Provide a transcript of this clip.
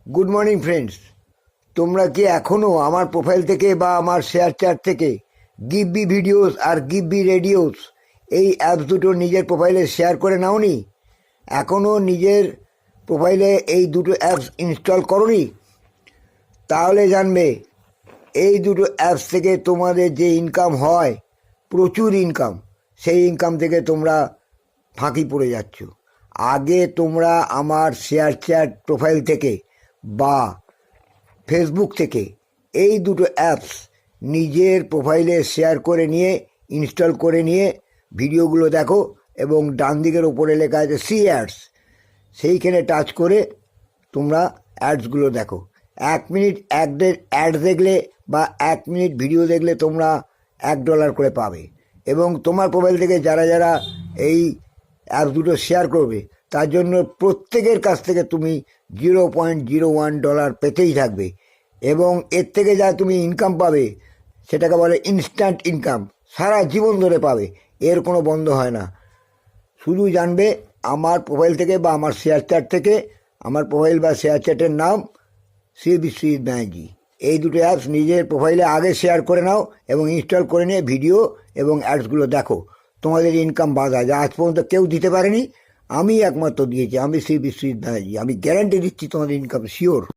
Good morning friends, তোমরা কি এখনও আমার প্রোফাইল থেকে বা আমার শেয়ার চ্যাট থেকে গিভবি ভিডিওস আর গিভবি রেডিওস এই অ্যাপস দুটো নিজের প্রোফাইলে শেয়ার করে নাওনি? এখনও নিজের প্রোফাইলে এই দুটো অ্যাপস ইনস্টল করোনি? তাহলে জানবে এই দুটো অ্যাপস থেকে তোমাদের যে ইনকাম হয়, প্রচুর ইনকাম, সেই ইনকাম থেকে তোমরা ফাঁকি পড়ে যাচ্ছ। আগে তোমরা আমার শেয়ার চ্যাট প্রোফাইল থেকে বা ফেসবুক থেকে এই দুটো অ্যাপস নিজের প্রোফাইলে শেয়ার করে নিয়ে ইনস্টল করে নিয়ে ভিডিওগুলো দেখো, এবং ডান দিকের ওপরে লেখা আছে সি অ্যাডস, সেইখানে টাচ করে তোমরা অ্যাডসগুলো দেখো। 1 মিনিট অ্যাড দেখলে বা 1 মিনিট ভিডিও দেখলে তোমরা $1 করে পাবে, এবং তোমার প্রোফাইল থেকে যারা যারা এই অ্যাপস দুটো শেয়ার করবে তার জন্য প্রত্যেকের কাছ থেকে তুমি $0.01 পেতেই থাকবে। এবং এর থেকে যা তুমি ইনকাম পাবে সেটাকে বলে ইনস্ট্যান্ট ইনকাম, সারা জীবন ধরে পাবে, এর কোনো বন্ধ হয় না। শুধু জানবে আমার প্রোফাইল থেকে বা আমার শেয়ার চ্যাট থেকে, আমার প্রোফাইল বা শেয়ার চ্যাটের নাম শ্রী বিশ্বজিৎ ব্যানার্জি। এই দুটো অ্যাপস নিজের প্রোফাইলে আগে শেয়ার করে নাও এবং ইনস্টল করে নিয়ে ভিডিও এবং অ্যাডসগুলো দেখো। তোমাদের ইনকাম বাধা যা আজ পর্যন্ত কেউ দিতে পারেনি, আমি একমাত্র দিয়েছি। আমি শ্রী বিশ্বজিৎ ব্যানার্জি, আমি গ্যারান্টি দিচ্ছি তোমাদের ইনকাম শিওর।